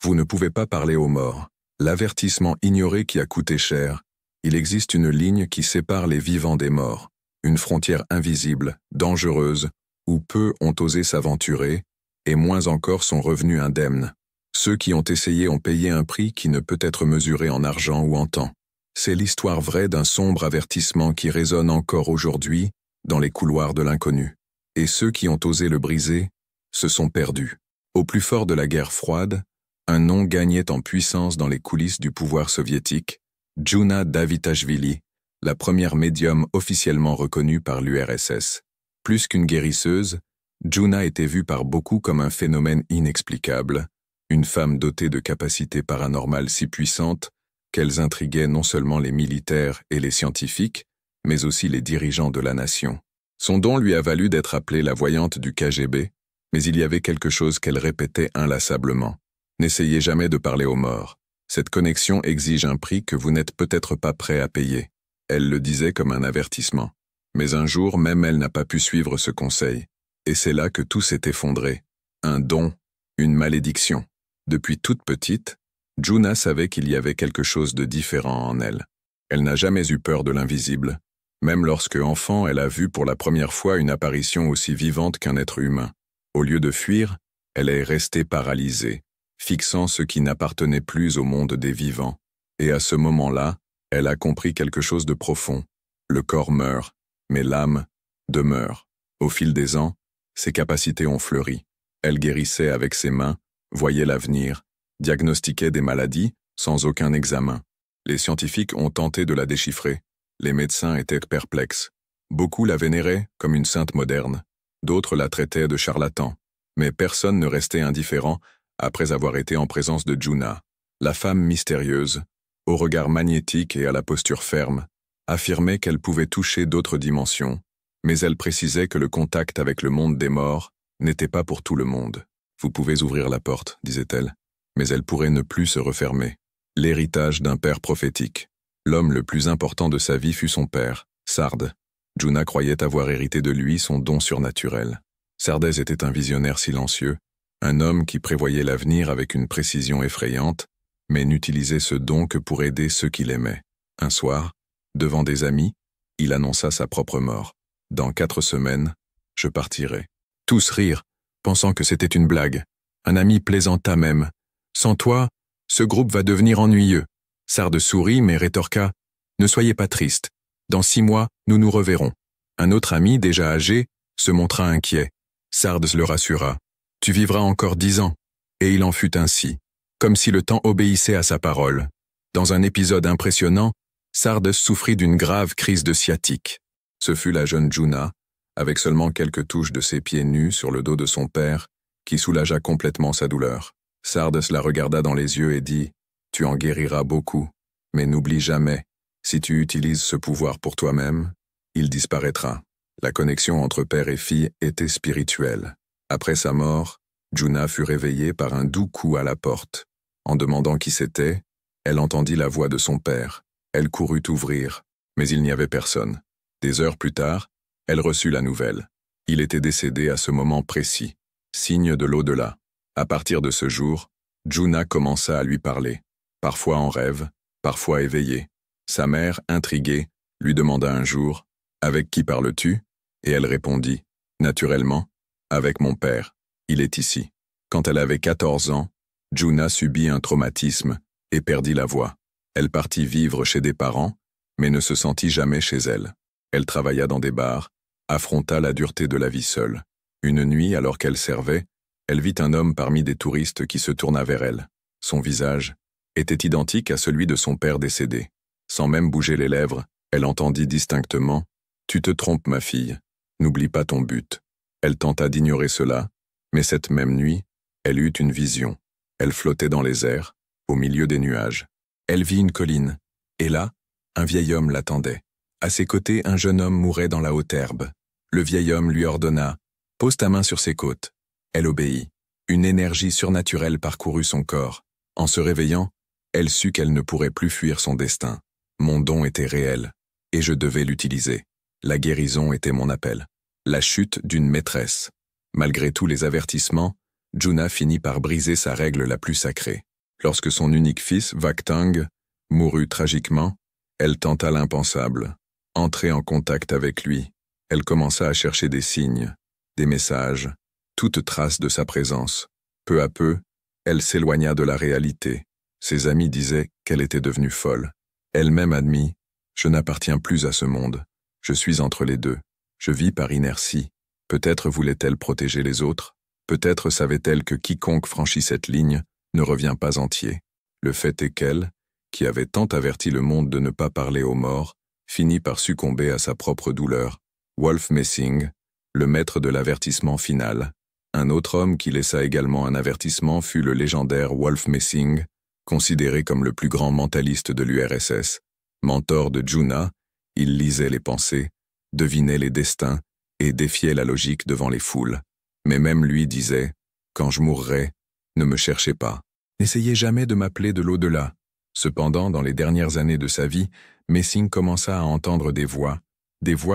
Vous ne pouvez pas parler aux morts. L'avertissement ignoré qui a coûté cher. Il existe une ligne qui sépare les vivants des morts. Une frontière invisible, dangereuse, où peu ont osé s'aventurer, et moins encore sont revenus indemnes. Ceux qui ont essayé ont payé un prix qui ne peut être mesuré en argent ou en temps. C'est l'histoire vraie d'un sombre avertissement qui résonne encore aujourd'hui dans les couloirs de l'inconnu. Et ceux qui ont osé le briser se sont perdus. Au plus fort de la guerre froide, un nom gagnait en puissance dans les coulisses du pouvoir soviétique, Djouna Davitashvili, la première médium officiellement reconnue par l'URSS. Plus qu'une guérisseuse, Djouna était vue par beaucoup comme un phénomène inexplicable, une femme dotée de capacités paranormales si puissantes qu'elles intriguaient non seulement les militaires et les scientifiques, mais aussi les dirigeants de la nation. Son don lui a valu d'être appelée la voyante du KGB, mais il y avait quelque chose qu'elle répétait inlassablement. N'essayez jamais de parler aux morts. Cette connexion exige un prix que vous n'êtes peut-être pas prêt à payer. Elle le disait comme un avertissement. Mais un jour, même elle n'a pas pu suivre ce conseil. Et c'est là que tout s'est effondré. Un don, une malédiction. Depuis toute petite, Djouna savait qu'il y avait quelque chose de différent en elle. Elle n'a jamais eu peur de l'invisible. Même lorsque, enfant, elle a vu pour la première fois une apparition aussi vivante qu'un être humain. Au lieu de fuir, elle est restée paralysée, fixant ce qui n'appartenait plus au monde des vivants. Et à ce moment-là, elle a compris quelque chose de profond. Le corps meurt, mais l'âme demeure. Au fil des ans, ses capacités ont fleuri. Elle guérissait avec ses mains, voyait l'avenir, diagnostiquait des maladies sans aucun examen. Les scientifiques ont tenté de la déchiffrer. Les médecins étaient perplexes. Beaucoup la vénéraient comme une sainte moderne. D'autres la traitaient de charlatan. Mais personne ne restait indifférent après avoir été en présence de Djouna. La femme mystérieuse, au regard magnétique et à la posture ferme, affirmait qu'elle pouvait toucher d'autres dimensions, mais elle précisait que le contact avec le monde des morts n'était pas pour tout le monde. Vous pouvez ouvrir la porte, disait-elle, mais elle pourrait ne plus se refermer. L'héritage d'un père prophétique. L'homme le plus important de sa vie fut son père, Sardes. Djouna croyait avoir hérité de lui son don surnaturel. Sardes était un visionnaire silencieux, un homme qui prévoyait l'avenir avec une précision effrayante, mais n'utilisait ce don que pour aider ceux qu'il aimait. Un soir, devant des amis, il annonça sa propre mort. « Dans 4 semaines, je partirai. » Tous rirent, pensant que c'était une blague. Un ami plaisanta même. « Sans toi, ce groupe va devenir ennuyeux. » Sardes sourit, mais rétorqua « Ne soyez pas triste. Dans 6 mois, nous nous reverrons. » Un autre ami, déjà âgé, se montra inquiet. Sardes le rassura. « Tu vivras encore 10 ans. » Et il en fut ainsi, comme si le temps obéissait à sa parole. Dans un épisode impressionnant, Sardes souffrit d'une grave crise de sciatique. Ce fut la jeune Djouna, avec seulement quelques touches de ses pieds nus sur le dos de son père, qui soulagea complètement sa douleur. Sardes la regarda dans les yeux et dit « Tu en guériras beaucoup, mais n'oublie jamais, si tu utilises ce pouvoir pour toi-même, il disparaîtra. » La connexion entre père et fille était spirituelle. Après sa mort, Djouna fut réveillée par un doux coup à la porte. En demandant qui c'était, elle entendit la voix de son père. Elle courut ouvrir, mais il n'y avait personne. Des heures plus tard, elle reçut la nouvelle. Il était décédé à ce moment précis, signe de l'au-delà. À partir de ce jour, Djouna commença à lui parler, parfois en rêve, parfois éveillée. Sa mère, intriguée, lui demanda un jour « Avec qui parles-tu » Et elle répondit « Naturellement, avec mon père. Il est ici. » Quand elle avait 14 ans, Djouna subit un traumatisme et perdit la voix. Elle partit vivre chez des parents, mais ne se sentit jamais chez elle. Elle travailla dans des bars, affronta la dureté de la vie seule. Une nuit, alors qu'elle servait, elle vit un homme parmi des touristes qui se tourna vers elle. Son visage était identique à celui de son père décédé. Sans même bouger les lèvres, elle entendit distinctement « Tu te trompes, ma fille. N'oublie pas ton but. » Elle tenta d'ignorer cela, mais cette même nuit, elle eut une vision. Elle flottait dans les airs, au milieu des nuages. Elle vit une colline, et là, un vieil homme l'attendait. À ses côtés, un jeune homme mourait dans la haute herbe. Le vieil homme lui ordonna « Pose ta main sur ses côtes. » Elle obéit. Une énergie surnaturelle parcourut son corps. En se réveillant, elle sut qu'elle ne pourrait plus fuir son destin. Mon don était réel, et je devais l'utiliser. La guérison était mon appel. La chute d'une maîtresse. Malgré tous les avertissements, Djouna finit par briser sa règle la plus sacrée. Lorsque son unique fils, Vakhtang, mourut tragiquement, elle tenta l'impensable, entrer en contact avec lui. Elle commença à chercher des signes, des messages, toute trace de sa présence. Peu à peu, elle s'éloigna de la réalité. Ses amis disaient qu'elle était devenue folle. Elle-même admit « Je n'appartiens plus à ce monde. Je suis entre les deux. Je vis par inertie. » Peut-être voulait-elle protéger les autres. Peut-être savait-elle que quiconque franchit cette ligne ne revient pas entier. Le fait est qu'elle, qui avait tant averti le monde de ne pas parler aux morts, finit par succomber à sa propre douleur. Wolf Messing, le maître de l'avertissement final. Un autre homme qui laissa également un avertissement fut le légendaire Wolf Messing, considéré comme le plus grand mentaliste de l'URSS. Mentor de Juna, il lisait les pensées, devinait les destins et défiait la logique devant les foules. Mais même lui disait « Quand je mourrai, ne me cherchez pas. N'essayez jamais de m'appeler de l'au-delà. » Cependant, dans les dernières années de sa vie, Messing commença à entendre des voix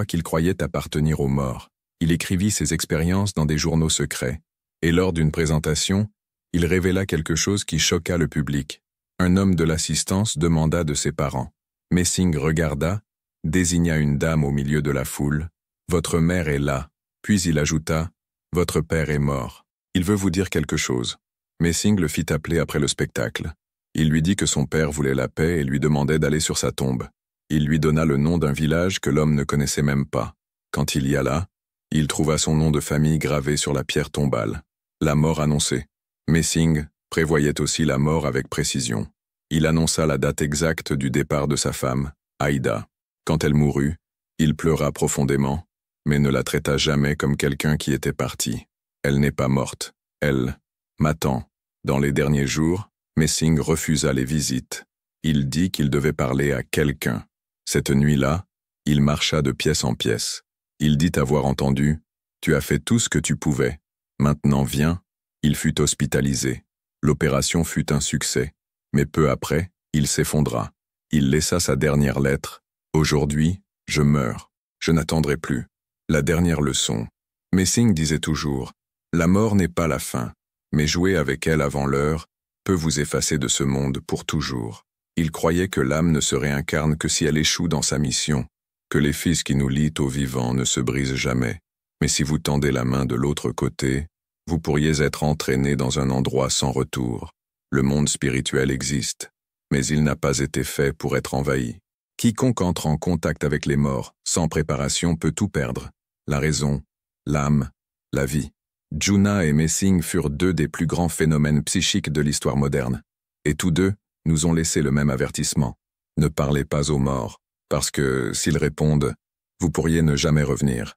qu'il croyait appartenir aux morts. Il écrivit ses expériences dans des journaux secrets. Et lors d'une présentation, il révéla quelque chose qui choqua le public. Un homme de l'assistance demanda de ses parents. Messing regarda, désigna une dame au milieu de la foule. « Votre mère est là. » Puis il ajouta « Votre père est mort. Il veut vous dire quelque chose. » Messing le fit appeler après le spectacle. Il lui dit que son père voulait la paix et lui demandait d'aller sur sa tombe. Il lui donna le nom d'un village que l'homme ne connaissait même pas. Quand il y alla, il trouva son nom de famille gravé sur la pierre tombale. La mort annoncée. Messing prévoyait aussi la mort avec précision. Il annonça la date exacte du départ de sa femme, Aïda. Quand elle mourut, il pleura profondément, mais ne la traita jamais comme quelqu'un qui était parti. Elle n'est pas morte. Elle m'attend. Dans les derniers jours, Messing refusa les visites. Il dit qu'il devait parler à quelqu'un. Cette nuit-là, il marcha de pièce en pièce. Il dit avoir entendu « Tu as fait tout ce que tu pouvais. Maintenant viens ». Il fut hospitalisé. L'opération fut un succès. Mais peu après, il s'effondra. Il laissa sa dernière lettre. « Aujourd'hui, je meurs. Je n'attendrai plus. » La dernière leçon. Messing disait toujours « La mort n'est pas la fin, mais jouer avec elle avant l'heure peut vous effacer de ce monde pour toujours. » Il croyait que l'âme ne se réincarne que si elle échoue dans sa mission, que les fils qui nous lient aux vivants ne se brisent jamais. Mais si vous tendez la main de l'autre côté, vous pourriez être entraîné dans un endroit sans retour. Le monde spirituel existe, mais il n'a pas été fait pour être envahi. Quiconque entre en contact avec les morts, sans préparation, peut tout perdre. La raison, l'âme, la vie. Juna et Messing furent deux des plus grands phénomènes psychiques de l'histoire moderne. Et tous deux nous ont laissé le même avertissement. Ne parlez pas aux morts, parce que, s'ils répondent, vous pourriez ne jamais revenir.